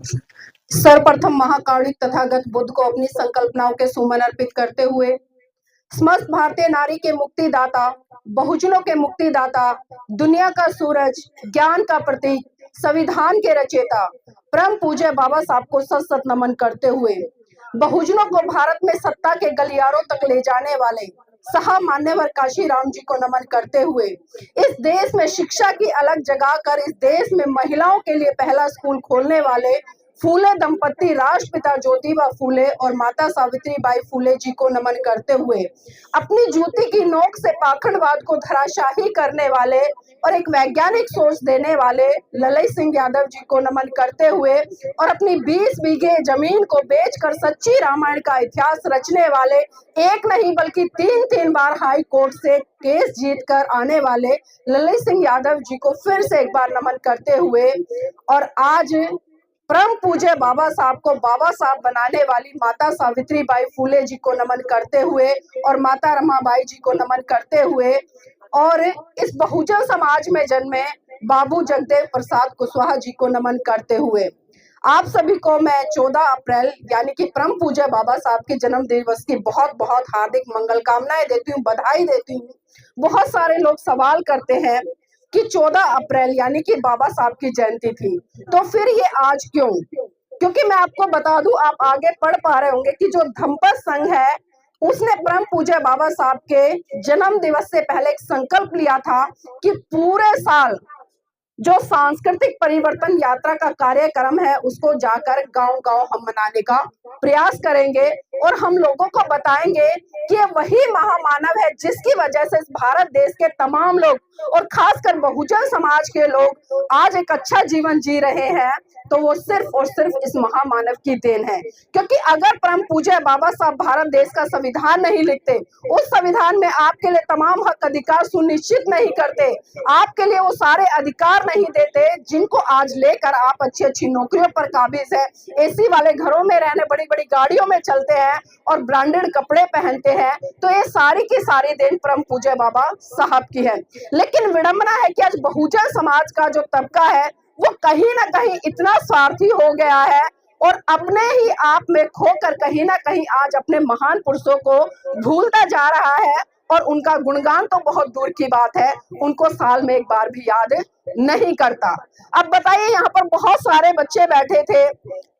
सर्वप्रथम महाकारुणिक तथागत बुद्ध को अपनी संकल्पनाओं के सुमन अर्पित करते हुए समस्त भारतीय नारी के मुक्तिदाता, बहुजनों के मुक्तिदाता, दुनिया का सूरज, ज्ञान का प्रतीक, संविधान के रचयिता परम पूज्य बाबा साहब को सत सत नमन करते हुए बहुजनों को भारत में सत्ता के गलियारों तक ले जाने वाले साहब मान्यवर काशीराम जी को नमन करते हुए इस देश में शिक्षा की अलग जगह कर इस देश में महिलाओं के लिए पहला स्कूल खोलने वाले फूले दंपत्ति राष्ट्रपिता ज्योतिबा फूले और माता सावित्रीबाई फूले जी को नमन करते हुए अपनी जूती की नोक से पाखंडवाद को धराशाही करने वाले और एक वैज्ञानिक सोच देने वाले ललई सिंह यादव जी को नमन करते हुए और अपनी 20 बीघे जमीन को बेचकर सच्ची रामायण का इतिहास रचने वाले एक नहीं बल्कि तीन बार हाई कोर्ट से केस जीतकर आने वाले ललई सिंह यादव जी को फिर से एक बार नमन करते हुए और आज परम पूज्य बाबा साहब को बाबा साहब बनाने वाली माता सावित्रीबाई फूले जी को नमन करते हुए और माता रमाबाई जी को नमन करते हुए और इस बहुजन समाज में जन्मे बाबू जगदेव प्रसाद कुशवाहा जी को नमन करते हुए आप सभी को मैं 14 अप्रैल यानी कि परम पूज्य बाबा साहब के जन्म दिवस की बहुत बहुत हार्दिक मंगल कामनाएं देती हूँ, बधाई देती हूँ। बहुत सारे लोग सवाल करते हैं कि 14 अप्रैल यानी कि बाबा साहब की जयंती थी, तो फिर ये आज क्यों? क्योंकि मैं आपको बता दूं, आप आगे पढ़ पा रहे होंगे कि जो धम्पत संघ है उसने परम पूज्य बाबा साहब के जन्म दिवस से पहले एक संकल्प लिया था कि पूरे साल जो सांस्कृतिक परिवर्तन यात्रा का कार्यक्रम है उसको जाकर गांव-गांव हम मनाने का प्रयास करेंगे और हम लोगों को बताएंगे कि ये वही महामानव है जिसकी वजह से इस भारत देश के तमाम लोग और खासकर बहुजन समाज के लोग आज एक अच्छा जीवन जी रहे हैं, तो वो सिर्फ और सिर्फ इस महामानव की देन है। क्योंकि अगर परम पूज्य बाबा साहब भारत देश का संविधान नहीं लिखते, उस संविधान में आपके लिए तमाम हक अधिकार सुनिश्चित नहीं करते, आपके लिए वो सारे अधिकार नहीं देते जिनको आज लेकर आप अच्छी अच्छी नौकरियों पर काबिज है, एसी वाले घरों में रहने, बड़ी बड़ी गाड़ियों में चलते हैं और ब्रांडेड कपड़े पहनते हैं, तो ये सारी की सारी देन परम पूज्य बाबा साहब की है। लेकिन विडंबना है कि आज बहुजन समाज का जो तबका है वो कहीं ना कहीं इतना स्वार्थी हो गया है और अपने ही आप में खोकर कहीं ना कहीं आज अपने महान पुरुषों को भूलता जा रहा है और उनका गुणगान तो बहुत दूर की बात है, उनको साल में एक बार भी याद नहीं करता। अब बताइए, यहाँ पर बहुत सारे बच्चे बैठे थे,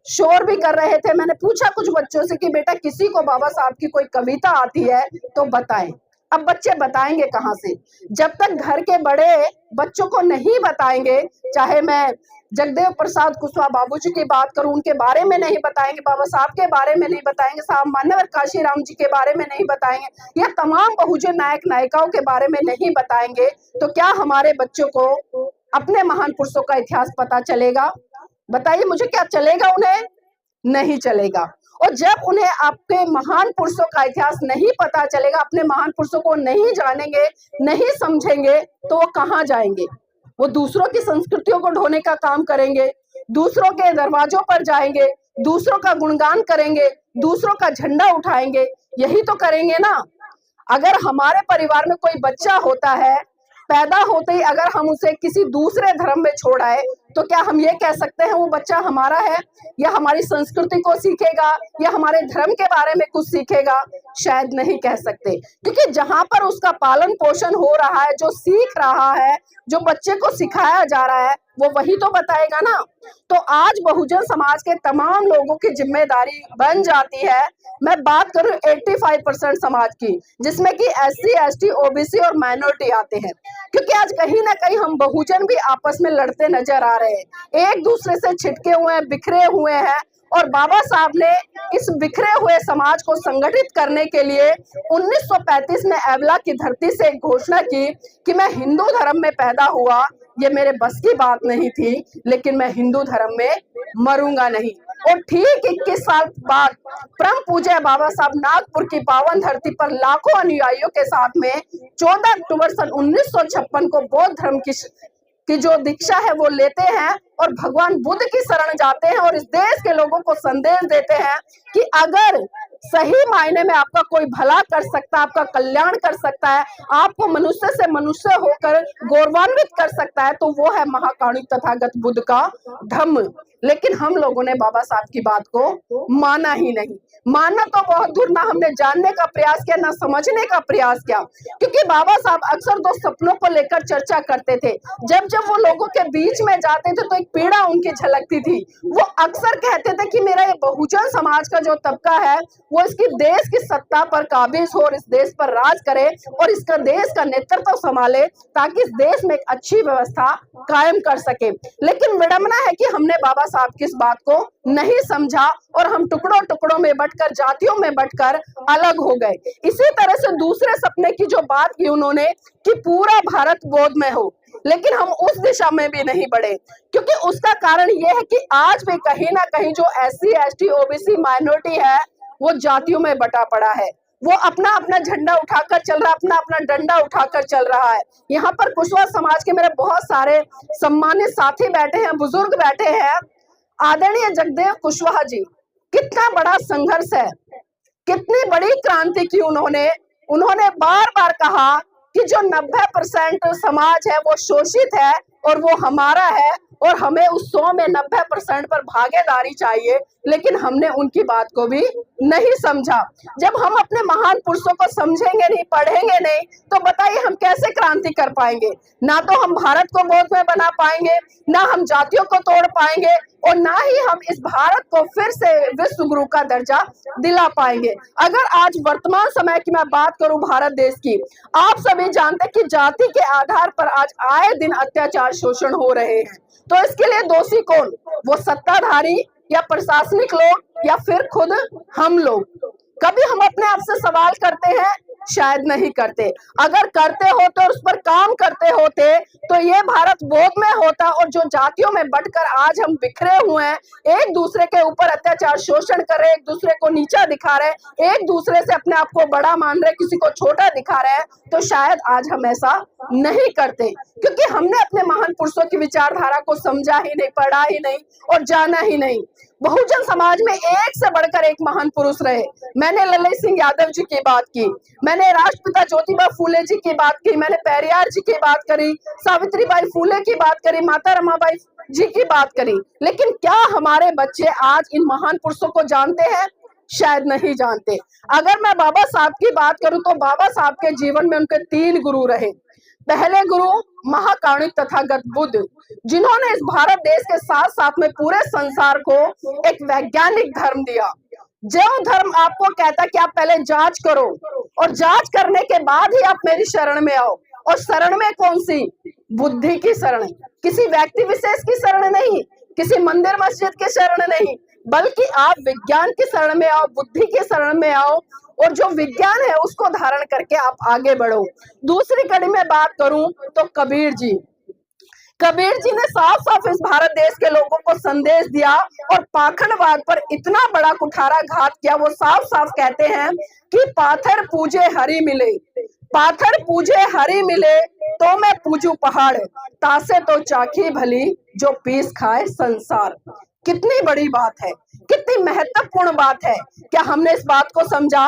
शोर भी कर रहे थे। मैंने पूछा कुछ बच्चों से कि बेटा किसी को बाबा साहब की कोई कविता आती है तो बताएं। अब बच्चे बताएंगे कहाँ से? जब तक घर के बड़े बच्चों को नहीं बताएंगे, चाहे मैं जगदेव प्रसाद कुशवाहा बाबूजी की बात करूं, उनके बारे में नहीं बताएंगे, बाबा साहब के बारे में नहीं बताएंगे, साहब मान्यवर काशीराम जी के बारे में नहीं बताएंगे, या तमाम बहुजन नायक नायिकाओं के बारे में नहीं बताएंगे, तो क्या हमारे बच्चों को अपने महान पुरुषों का इतिहास पता चलेगा? बताइए मुझे, क्या चलेगा? उन्हें नहीं चलेगा। और जब उन्हें आपके महान पुरुषों का इतिहास नहीं पता चलेगा, अपने महान पुरुषों को नहीं जानेंगे, नहीं समझेंगे, तो वो कहाँ जाएंगे? वो दूसरों की संस्कृतियों को ढोने का काम करेंगे, दूसरों के दरवाजों पर जाएंगे, दूसरों का गुणगान करेंगे, दूसरों का झंडा उठाएंगे, यही तो करेंगे ना। अगर हमारे परिवार में कोई बच्चा होता है, पैदा होते ही अगर हम उसे किसी दूसरे धर्म में छोड़ आए, तो क्या हम ये कह सकते हैं वो बच्चा हमारा है, या हमारी संस्कृति को सीखेगा, या हमारे धर्म के बारे में कुछ सीखेगा? शायद नहीं कह सकते, क्योंकि जहां पर उसका पालन पोषण हो रहा है, जो सीख रहा है, जो बच्चे को सिखाया जा रहा है, वो वही तो बताएगा ना। तो आज बहुजन समाज के तमाम लोगों की जिम्मेदारी बन जाती है, मैं बात करूं 85% समाज की, जिसमें कि SC, ST, OBC और माइनॉरिटी आते हैं, क्योंकि आज कहीं ना कहीं हम बहुजन भी आपस में लड़ते नजर आ रहे हैं, एक दूसरे से छिटके हुए हैं, बिखरे हुए हैं। और बाबा साहब ने इस बिखरे हुए समाज को संगठित करने के लिए 1935 में एवला की धरती से एक घोषणा की कि मैं हिंदू धर्म में पैदा हुआ, ये मेरे बस की बात नहीं थी, लेकिन मैं हिंदू धर्म में मरूंगा नहीं। और ठीक 21 साल बाद परम पूज्य बाबा साहब नागपुर की पावन धरती पर लाखों अनुयायियों के साथ में 14 अक्टूबर सन 1956 को बौद्ध धर्म की जो दीक्षा है वो लेते हैं और भगवान बुद्ध की शरण जाते हैं और इस देश के लोगों को संदेश देते हैं कि अगर सही मायने में आपका कोई भला कर सकता है, आपका कल्याण कर सकता है, आपको मनुष्य से मनुष्य होकर गौरवान्वित कर सकता है, तो वो है महाकारुणिक तथागत बुद्ध का धम्म। लेकिन हम लोगों ने बाबा साहब की बात को माना ही नहीं। माना तो बहुत दूर, ना हमने जानने का प्रयास किया, ना समझने का प्रयास किया। क्योंकि बाबा साहब अक्सर दो सपनों को लेकर चर्चा करते थे। जब जब वो लोगों के बीच में जाते थे तो एक पीड़ा उनकी झलकती थी। वो अक्सर कहते थे कि मेरा ये बहुजन समाज का जो तबका है वो इसकी देश की सत्ता पर काबिज हो और इस देश पर राज करे और इसका देश का नेतृत्व संभाले, ताकि इस देश में एक अच्छी व्यवस्था कायम कर सके। लेकिन विडंबना है कि हमने बाबा साहब की इस बात को नहीं समझा और हम टुकड़ों टुकड़ों में बंटकर, जातियों में बंटकर अलग हो गए। इसी तरह से दूसरे सपने की जो बात की उन्होंने कि पूरा भारत बौद्धमय हो, लेकिन हम उस दिशा में भी नहीं बढ़े। क्योंकि उसका कारण यह है कि आज भी कहीं ना कहीं जो SC ST OBC माइनॉरिटी है वो जातियों में बटा पड़ा है। वो अपना अपना झंडा उठाकर चल रहा है, अपना अपना डंडा उठाकर चल रहा है। यहाँ पर कुशवाहा समाज के मेरे बहुत सारे सम्मानित साथी बैठे हैं, बुजुर्ग बैठे हैं। आदरणीय जगदेव कुशवाहा जी, कितना बड़ा संघर्ष है, कितनी बड़ी क्रांति की उन्होंने बार बार कहा कि जो 90% समाज है वो शोषित है और वो हमारा है और हमें उस 100 में 90% पर भागीदारी चाहिए। लेकिन हमने उनकी बात को भी नहीं समझा। जब हम अपने महान पुरुषों को समझेंगे नहीं, पढ़ेंगे नहीं, तो बताइए हम कैसे क्रांति कर पाएंगे। ना तो हम भारत को बौद्धमय बना पाएंगे, ना हम जातियों को तोड़ पाएंगे और ना ही हम इस भारत को फिर से विश्व गुरु का दर्जा दिला पाएंगे। अगर आज वर्तमान समय की मैं बात करूं भारत देश की, आप सभी जानते हैं कि जाति के आधार पर आज आए दिन अत्याचार, शोषण हो रहे हैं। तो इसके लिए दोषी कौन? वो सत्ताधारी या प्रशासनिक लोग या फिर खुद हम लोग? कभी हम अपने आप से सवाल करते हैं? शायद नहीं करते। अगर करते होते और उस पर काम करते होते तो ये भारत बौद्धमय होता। और जो जातियों में बंटकर आज हम बिखरे हुए हैं, एक दूसरे के ऊपर अत्याचार, शोषण कर रहे, एक दूसरे को नीचा दिखा रहे, एक दूसरे से अपने आप को बड़ा मान रहे, किसी को छोटा दिखा रहे हैं, तो शायद आज हम ऐसा नहीं करते। क्योंकि हमने अपने महान पुरुषों की विचारधारा को समझा ही नहीं, पढ़ा ही नहीं और जाना ही नहीं। बहुजन समाज में एक से बढ़कर एक महान पुरुष रहे। मैंने लल्लई सिंह यादव जी की बात की, मैंने राष्ट्रपिता ज्योतिबा फूले जी की बात की, मैंने पेरियार जी की बात करी, सावित्रीबाई फूले की बात करी, माता रमाबाई जी की बात करी। लेकिन क्या हमारे बच्चे आज इन महान पुरुषों को जानते हैं? शायद नहीं जानते। अगर मैं बाबा साहब की बात करूं तो बाबा साहब के जीवन में उनके 3 गुरु रहे। पहले गुरु महाकारुणिक तथागत बुद्ध, जिन्होंने इस भारत देश के साथ साथ में पूरे संसार को एक वैज्ञानिक धर्म दिया। जो धर्म आपको कहता कि आप पहले जांच करो और जांच करने के बाद ही आप मेरी शरण में आओ। और शरण में कौन सी? बुद्धि की शरण, किसी व्यक्ति विशेष की शरण नहीं, किसी मंदिर मस्जिद की शरण नहीं, बल्कि आप विज्ञान की शरण में आओ, बुद्धि की शरण में आओ और जो विज्ञान है उसको धारण करके आप आगे बढ़ो। दूसरी कड़ी में बात करूं तो कबीर जी ने साफ साफ इस भारत देश के लोगों को संदेश दिया और पाखंडवाद पर इतना बड़ा कुठारा घात किया। वो साफ साफ कहते हैं कि पाथर पूजे हरि मिले, पाथर पूजे हरि मिले तो मैं पूजू पहाड़, तासे तो चाखी भली जो पीस खाए संसार। कितनी बड़ी बात है, कितनी महत्वपूर्ण बात है। क्या हमने इस बात को समझा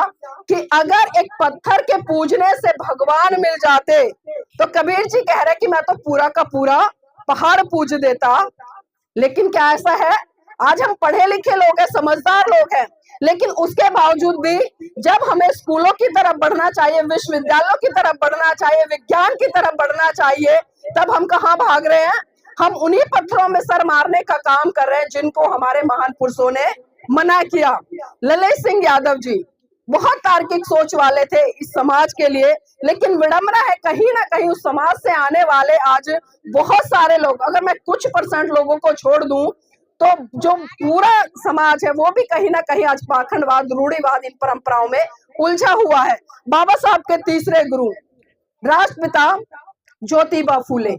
कि अगर एक पत्थर के पूजने से भगवान मिल जाते तो कबीर जी कह रहे कि मैं तो पूरा का पूरा पहाड़ पूज देता। लेकिन क्या ऐसा है? आज हम पढ़े लिखे लोग हैं, समझदार लोग हैं, लेकिन उसके बावजूद भी जब हमें स्कूलों की तरफ बढ़ना चाहिए, विश्वविद्यालयों की तरफ बढ़ना चाहिए, विज्ञान की तरफ बढ़ना चाहिए, तब हम कहाँ भाग रहे हैं? हम उन्हीं पत्थरों में सर मारने का काम कर रहे हैं जिनको हमारे महान पुरुषों ने मना किया। लल्लई सिंह यादव जी बहुत तार्किक सोच वाले थे इस समाज के लिए, लेकिन विडंबना है कहीं ना कहीं उस समाज से आने वाले आज बहुत सारे लोग, अगर मैं कुछ % लोगों को छोड़ दूं तो जो पूरा समाज है वो भी कहीं ना कहीं आज पाखंडवाद, रूढ़िवाद, इन परंपराओं में उलझा हुआ है। बाबा साहब के तीसरे गुरु राष्ट्रपिता ज्योतिबा फूले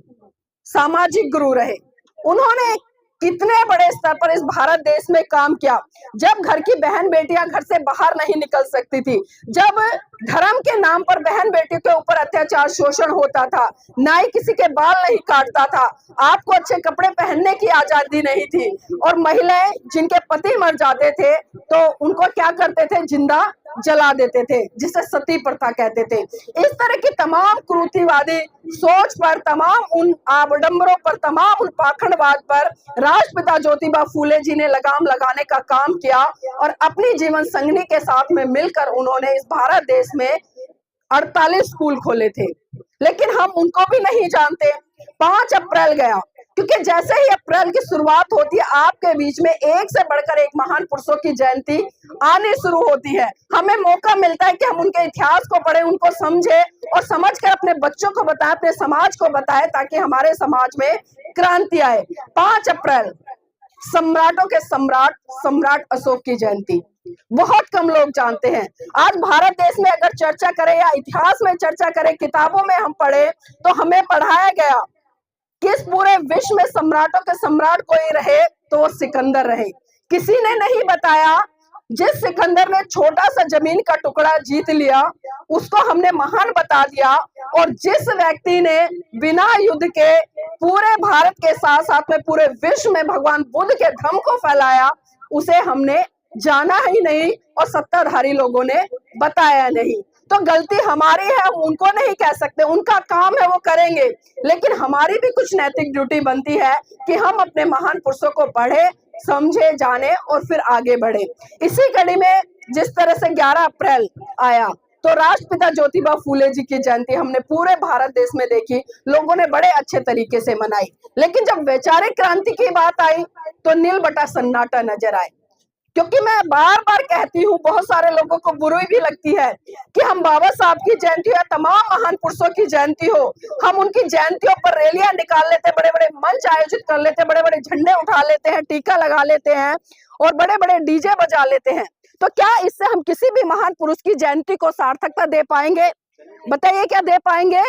सामाजिक गुरु रहे। उन्होंने कितने बड़े स्तर पर इस भारत देश में काम किया। जब घर की बहन बेटियां घर से बाहर नहीं निकल सकती थी, जब धर्म के नाम पर बहन बेटियों के ऊपर अत्याचार, शोषण होता था, नाई किसी के बाल नहीं काटता था, आपको अच्छे कपड़े पहनने की आजादी नहीं थी और महिलाएं जिनके पति मर जाते थे तो उनको क्या करते थे? जिंदा जला देते थे, जिसे सती प्रथा कहते थे। इस तरह की तमाम क्रूरतावादी सोच पर, तमाम उन आडंबरों पर, तमाम उन पाखंडवाद पर राष्ट्रपिता ज्योतिबा फूले जी ने लगाम लगाने का काम किया और अपनी जीवन संगिनी के साथ में मिलकर उन्होंने इस भारत देश में 48 स्कूल खोले थे। लेकिन हम उनको भी नहीं जानते। 5 अप्रैल गया, क्योंकि जैसे ही अप्रैल की शुरुआत होती है, आपके बीच में एक से बढ़कर एक महान पुरुषों की जयंती आनी शुरू होती है। हमें मौका मिलता है कि हम उनके इतिहास को पढ़ें, उनको समझे और समझकर अपने बच्चों को बताएं, अपने समाज को बताएं, ताकि हमारे समाज में क्रांति आए। 5 अप्रैल सम्राटों के सम्राट सम्राट अशोक की जयंती बहुत कम लोग जानते हैं। आज भारत देश में अगर चर्चा करें या इतिहास में चर्चा करें, किताबों में हम पढ़े, तो हमें पढ़ाया गया कि इस पूरे विश्व में सम्राटों के सम्राट कोई रहे तो वो सिकंदर रहे। किसी ने नहीं बताया जिस सिकंदर ने छोटा सा जमीन का टुकड़ा जीत लिया, उसको हमने महान बता दिया। और जिस व्यक्ति ने बिना युद्ध के पूरे भारत के साथ साथ में पूरे विश्व में भगवान बुद्ध के धर्म को फैलाया, उसे हमने जाना ही नहीं और सत्ताधारी लोगों ने बताया नहीं। तो गलती हमारी है, हम उनको नहीं कह सकते, उनका काम है वो करेंगे। लेकिन हमारी भी कुछ नैतिक ड्यूटी बनती है कि हम अपने महान पुरुषों को पढ़े, समझे, जाने और फिर आगे बढ़े। इसी कड़ी में जिस तरह से 11 अप्रैल आया, तो राष्ट्रपिता ज्योतिबा फूले जी की जयंती हमने पूरे भारत देश में देखी, लोगों ने बड़े अच्छे तरीके से मनाई। लेकिन जब वैचारिक क्रांति की बात आई तो नील बटा सन्नाटा नजर आए। क्योंकि मैं बार बार कहती हूँ, बहुत सारे लोगों को बुराई भी लगती है कि हम बाबा साहब की जयंती या तमाम महान पुरुषों की जयंती हो, हम उनकी जयंतियों पर रैलियां निकाल लेते, बड़े बड़े मंच आयोजित कर लेते, बड़े बड़े झंडे उठा लेते हैं, टीका लगा लेते हैं और बड़े बड़े डीजे बजा लेते हैं। तो क्या इससे हम किसी भी महान पुरुष की जयंती को सार्थकता दे पाएंगे? बताइए, क्या दे पाएंगे?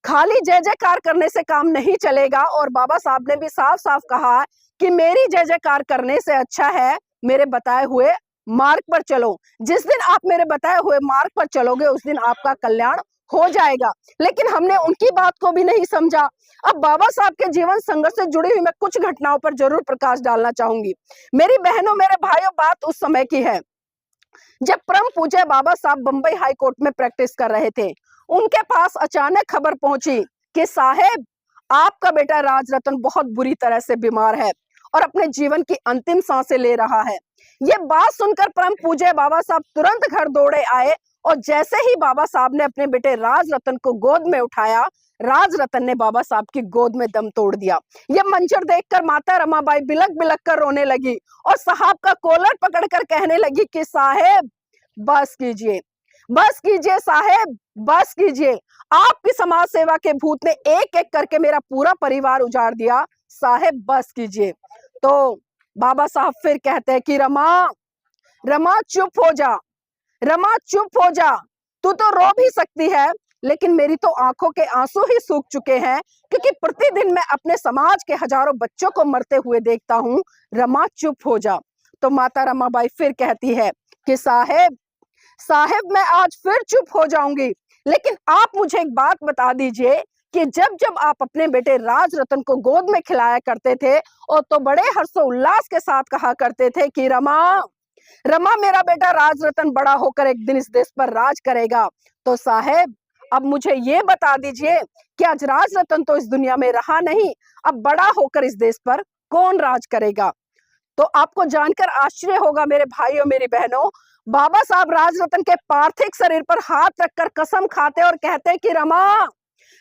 खाली जय जयकार करने से काम नहीं चलेगा। और बाबा साहब ने भी साफ साफ कहा कि मेरी जय जयकार करने से अच्छा है मेरे बताए हुए मार्ग पर चलो। जिस दिन आप मेरे बताए हुए मार्ग पर चलोगे, उस दिन आपका कल्याण हो जाएगा। लेकिन हमने उनकी बात को भी नहीं समझा। अब बाबा साहब के जीवन संघर्ष से जुड़ी हुई मैं कुछ घटनाओं पर जरूर प्रकाश डालना चाहूंगी। मेरी बहनों, मेरे भाइयों, बात उस समय की है जब परम पूज्य बाबा साहब बंबई हाई कोर्ट में प्रैक्टिस कर रहे थे। उनके पास अचानक खबर पहुंची कि साहेब, आपका बेटा राजरतन बहुत बुरी तरह से बीमार है और अपने जीवन की अंतिम सांसें ले रहा है। ये बात सुनकर परम पूज्य बाबा साहब तुरंत घर दौड़े आए और जैसे ही बाबा साहब ने अपने बेटे राजरतन को गोद में उठाया, राजरतन ने बाबा साहब की गोद में दम तोड़ दिया। ये मंजर देखकर माता रमाबाई बिलक बिलक कर रोने लगी और साहब का कॉलर पकड़कर कहने लगी कि साहेब बस कीजिए, बस कीजिए साहेब, बस कीजिए। आपकी समाज सेवा के भूत ने एक एक करके मेरा पूरा परिवार उजाड़ दिया, साहेब बस कीजिए। तो बाबा साहब फिर कहते हैं कि रमा, रमा चुप हो जा, रमा चुप हो जा, तू तो रो भी सकती है, लेकिन मेरी तो आंखों के आंसू ही सूख चुके हैं, क्योंकि प्रतिदिन मैं अपने समाज के हजारों बच्चों को मरते हुए देखता हूँ। रमा चुप हो जा। तो माता रमाबाई फिर कहती है कि साहेब, साहेब मैं आज फिर चुप हो जाऊंगी, लेकिन आप मुझे एक बात बता दीजिए कि जब जब आप अपने बेटे राजरतन को गोद में खिलाया करते थे और तो बड़े हर्षोल्लास के साथ कहा करते थे कि रमा, रमा मेरा बेटा राजरतन बड़ा होकर एक दिन इस देश पर राज करेगा। तो साहेब अब मुझे ये बता दीजिए कि आज राजरतन तो इस दुनिया में रहा नहीं, अब बड़ा होकर इस देश पर कौन राज करेगा? तो आपको जानकर आश्चर्य होगा मेरे भाइयों, मेरी बहनों, बाबा साहब राजरतन के पार्थिव शरीर पर हाथ रखकर कसम खाते और कहते कि रमा,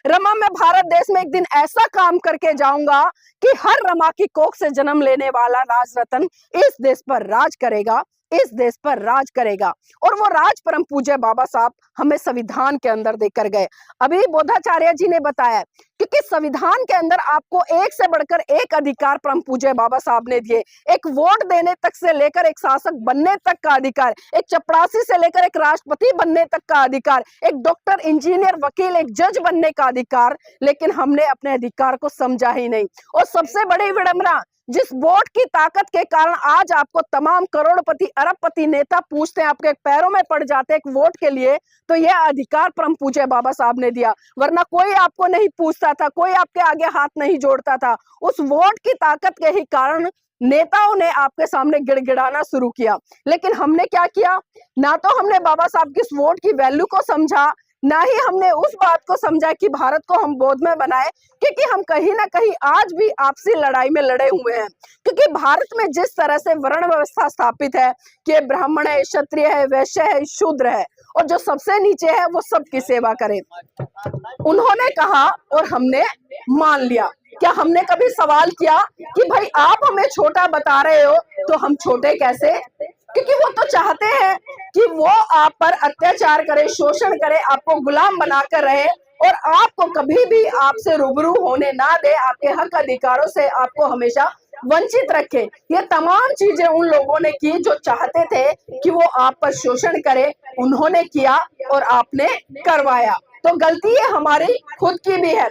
रमा मैं भारत देश में एक दिन ऐसा काम करके जाऊंगा कि हर रमा की कोख से जन्म लेने वाला राजरतन इस देश पर राज करेगा, इस देश पर राज करेगा। और वो राज परम पूज्य बाबा साहब हमें संविधान के अंदर देकर गए। अभी बोधाचार्य जी ने बताया, क्योंकि संविधान के अंदर आपको एक से बढ़कर एक अधिकार परम पूज्य बाबा साहब ने दिए। एक वोट देने तक से लेकर एक शासक बनने तक का अधिकार, एक चपरासी से लेकर एक राष्ट्रपति बनने तक का अधिकार, एक डॉक्टर, इंजीनियर, वकील, एक जज बनने का अधिकार। लेकिन हमने अपने अधिकार को समझा ही नहीं। और सबसे बड़ी विडंबना, जिस वोट की ताकत के कारण आज आपको तमाम करोड़पति, अरबपति नेता पूछते हैं, आपके पैरों में पड़ जाते हैं एक वोट के लिए, तो यह अधिकार परम पूज्य बाबा साहब ने दिया। वरना कोई आपको नहीं पूछता था, कोई आपके आगे हाथ नहीं जोड़ता था। उस वोट की ताकत के ही कारण नेताओं ने आपके सामने गिड़गिड़ाना शुरू किया। लेकिन हमने क्या किया? ना तो हमने बाबा साहब की इस वोट की वैल्यू को समझा, ना ही हमने उस बात को समझा कि भारत को हम बोधमय बनाए, क्योंकि हम कहीं ना कहीं आज भी आपसी लड़ाई में लड़े हुए हैं। क्योंकि भारत में जिस तरह से वर्ण व्यवस्था स्थापित है कि ब्राह्मण है, क्षत्रिय है, वैश्य है, शूद्र है, और जो सबसे नीचे है वो सबकी सेवा करे, उन्होंने कहा और हमने मान लिया। क्या हमने कभी सवाल किया कि भाई आप हमें छोटा बता रहे हो तो हम छोटे कैसे? क्योंकि वो तो चाहते हैं कि वो आप पर अत्याचार करे, शोषण करे, आपको गुलाम बनाकर रहे और आपको कभी भी आपसे रूबरू होने ना दे, आपके हक अधिकारों से आपको हमेशा वंचित रखे। ये तमाम चीजें उन लोगों ने की जो चाहते थे कि वो आप पर शोषण करे, उन्होंने किया और आपने करवाया। तो गलती ये हमारी खुद की भी है।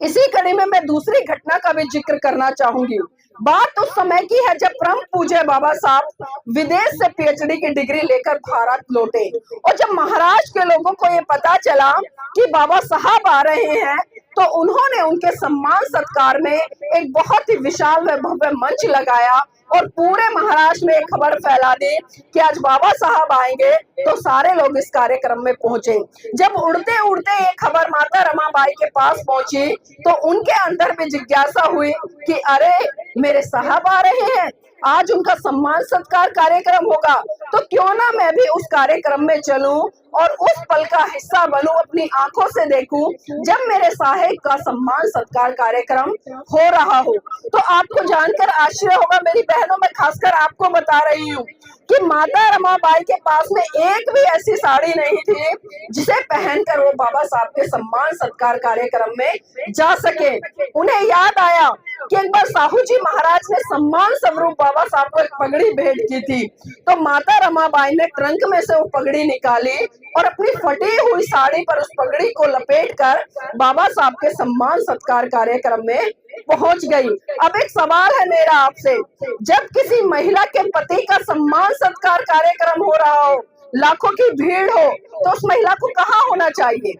इसी कड़ी में मैं दूसरी घटना का भी जिक्र करना चाहूंगी। बात उस समय की है जब परम पूज्य बाबा साहब विदेश से पीएचडी की डिग्री लेकर भारत लौटे, और जब महाराष्ट्र के लोगों को ये पता चला कि बाबा साहब आ रहे हैं, तो उन्होंने उनके सम्मान सत्कार में एक बहुत ही विशाल व भव्य मंच लगाया और पूरे महाराष्ट्र में एक खबर फैला दी कि आज बाबा साहब आएंगे। तो सारे लोग इस कार्यक्रम में पहुंचे। जब उड़ते उड़ते ये खबर माता रमाबाई के पास पहुंची, तो उनके अंदर भी जिज्ञासा हुई कि अरे मेरे साहब आ रहे हैं, आज उनका सम्मान सत्कार कार्यक्रम होगा, तो क्यों ना मैं भी उस कार्यक्रम में चलूं और उस पल का हिस्सा बनूं, अपनी आंखों से देखूं जब मेरे साहेब का सम्मान सत्कार कार्यक्रम हो रहा हो। तो आपको जानकर आश्चर्य होगा मेरी बहनों, मैं खासकर आपको बता रही हूँ कि माता रमाबाई के पास में एक भी ऐसी साड़ी नहीं थी जिसे पहनकर वो बाबा साहब के सम्मान सत्कार कार्यक्रम में जा सके। उन्हें याद आया कि एक बार साहू जी महाराज ने सम्मान स्वरूप बाबा साहब को एक पगड़ी भेंट की थी, तो माता रमाबाई ने ट्रंक में से वो पगड़ी निकाली और अपनी फटी हुई साड़ी पर उस पगड़ी को लपेटकर बाबा साहब के सम्मान सत्कार कार्यक्रम में पहुंच गई। अब एक सवाल है मेरा आपसे, जब किसी महिला के पति का सम्मान सत्कार कार्यक्रम हो रहा हो, लाखों की भीड़ हो, तो उस महिला को कहाँ होना चाहिए?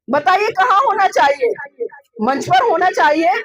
बताइए कहाँ होना चाहिए? मंच पर होना चाहिए।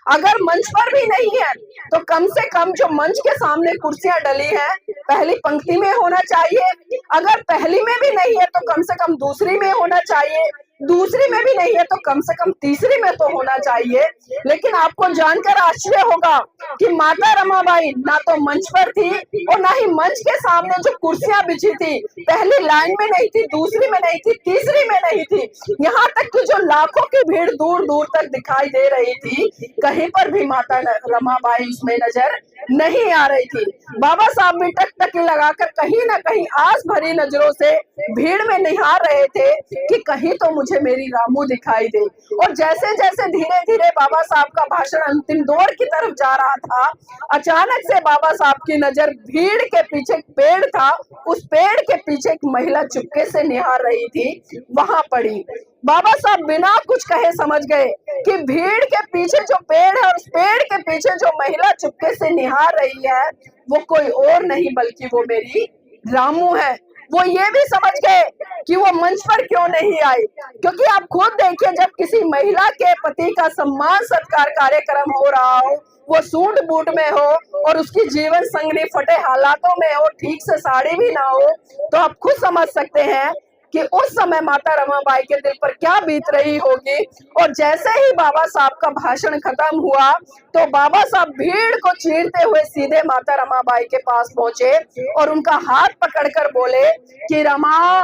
अगर मंच पर भी नहीं है तो कम से कम जो मंच के सामने कुर्सियां डली हैं, पहली पंक्ति में होना चाहिए। अगर पहली में भी नहीं है तो कम से कम दूसरी में होना चाहिए, दूसरी में भी नहीं है तो कम से कम तीसरी में तो होना चाहिए। लेकिन आपको जानकर आश्चर्य होगा कि माता रमाबाई ना तो मंच पर थी और ना ही मंच के सामने जो कुर्सियां बिछी थी, पहली लाइन में नहीं थी, दूसरी में नहीं थी, तीसरी में नहीं थी। यहाँ तक कि जो लाखों की भीड़ दूर दूर तक दिखाई दे रही थी, कहीं पर भी माता रमाबाई उसमें नजर नहीं आ रही थी। बाबा साहब भी टकटकी लगाकर कहीं ना कहीं आस भरी नजरों से भीड़ में निहार रहे थे कि कहीं तो मुझे मेरी रामू दिखाई दे। और जैसे जैसे धीरे धीरे बाबा साहब का भाषण अंतिम दौर की तरफ जा रहा था, अचानक से बाबा साहब की नजर भीड़ के पीछे एक पेड़ था, उस पेड़ के पीछे एक महिला चुपके से निहार रही थी, वहां पड़ी। बाबा साहब बिना कुछ कहे समझ गए कि भीड़ के पीछे जो पेड़ है और उस पेड़ के पीछे जो महिला चुपके से निहार रही है, वो कोई और नहीं बल्कि वो मेरी रामू है। वो ये भी समझ गए कि वो मंच पर क्यों नहीं आई, क्योंकि आप खुद देखिए, जब किसी महिला के पति का सम्मान सत्कार कार्यक्रम हो रहा हो, वो सूट बूट में हो और उसकी जीवन संगनी फटे हालातों में हो, ठीक से साड़ी भी ना हो, तो आप खुद समझ सकते हैं कि उस समय माता रमाबाई के दिल पर क्या बीत रही होगी। और जैसे ही बाबा साहब का भाषण खत्म हुआ, तो बाबा साहब भीड़ को चीरते हुए सीधे माता रमाबाई के पास पहुंचे और उनका हाथ पकड़कर बोले कि रमा,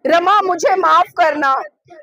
रमा मुझे माफ करना,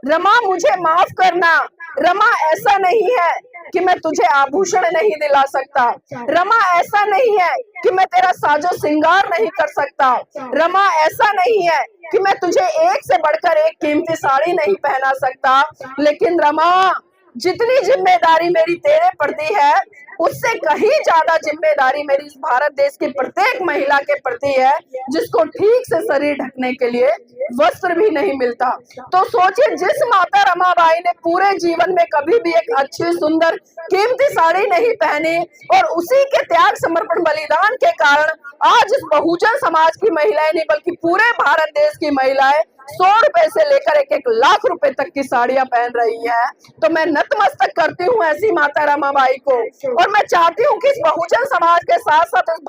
रमा मुझे माफ करना। रमा ऐसा नहीं है कि मैं तुझे आभूषण नहीं दिला सकता, रमा ऐसा नहीं है कि मैं तेरा साजो श्रृंगार नहीं कर सकता, रमा ऐसा नहीं है कि मैं तुझे एक से बढ़कर एक कीमती साड़ी नहीं पहना सकता, लेकिन रमा जितनी जिम्मेदारी मेरी तेरे प्रति है, उससे कहीं ज्यादा जिम्मेदारी मेरी इस भारत देश की प्रत्येक महिला के प्रति है, जिसको ठीक से शरीर ढकने के लिए वस्त्र भी नहीं मिलता। तो सोचिए, जिस माता रमाबाई ने पूरे जीवन में कभी भी एक अच्छी सुंदर कीमती साड़ी नहीं पहनी, और उसी के त्याग समर्पण बलिदान के कारण आज इस बहुजन समाज की महिलाएं नहीं बल्कि पूरे भारत देश की महिलाएं 100 रुपए से लेकर 1-1 लाख रुपए तक की साड़ियां पहन रही हैं, तो मैं नतमस्तक करती हूँ ऐसी माता रमाबाई को। और मैं चाहती हूँ कि इस बहुजन समाज के साथ साथ इस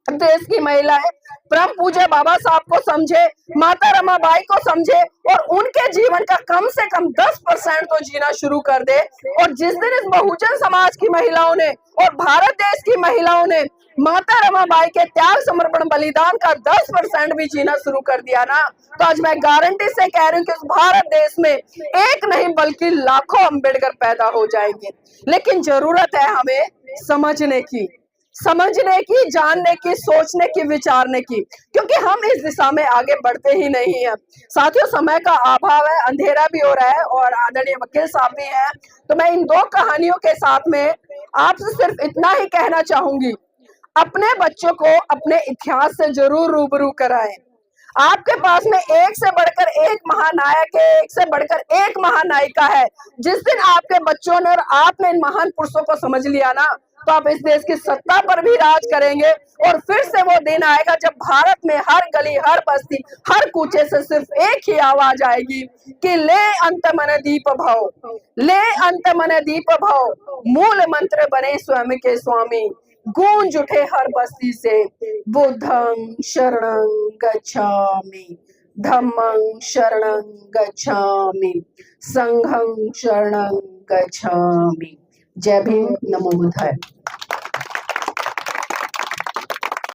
देश की महिलाएं परम पूज्य बाबा साहब को समझे, माता रमाबाई को समझे और उनके जीवन का कम से कम 10% तो जीना शुरू कर दे। और जिस दिन इस बहुजन समाज की महिलाओं ने और भारत देश की महिलाओं ने माता रमाबाई के त्याग समर्पण बलिदान का 10% भी जीना शुरू कर दिया ना, तो आज मैं गारंटी से कह रही हूँ कि उस भारत देश में एक नहीं बल्कि लाखों अम्बेडकर पैदा हो जाएंगे। लेकिन जरूरत है हमें समझने की, जानने की, सोचने की, विचारने की, क्योंकि हम इस दिशा में आगे बढ़ते ही नहीं हैं। साथियों, समय का अभाव है, अंधेरा भी हो रहा है और आदरणीय वकील साहब भी हैं, तो मैं इन 2 कहानियों के साथ में आपसे सिर्फ इतना ही कहना चाहूंगी, अपने बच्चों को अपने इतिहास से जरूर रूबरू कराएं। आपके पास में एक से बढ़कर एक महानायक है, एक से बढ़कर एक महानायिका है। जिस दिन आपके बच्चों ने और आपने इन महान पुरुषों को समझ लिया ना, तो आप इस देश की सत्ता पर भी राज करेंगे। और फिर से वो दिन आएगा जब भारत में हर गली, हर बस्ती, हर कूचे से सिर्फ एक ही आवाज आएगी कि ले अंत मन दीप भव, ले अंत मन दीप भव, मूल मंत्र बने स्वयं के स्वामी। गूंज उठे हर बस्ती से बुद्धं शरणं गच्छामि, धम्मं शरणं गच्छामि, संघं शरणं गच्छामि। जय भीम, नमो बुद्धाय।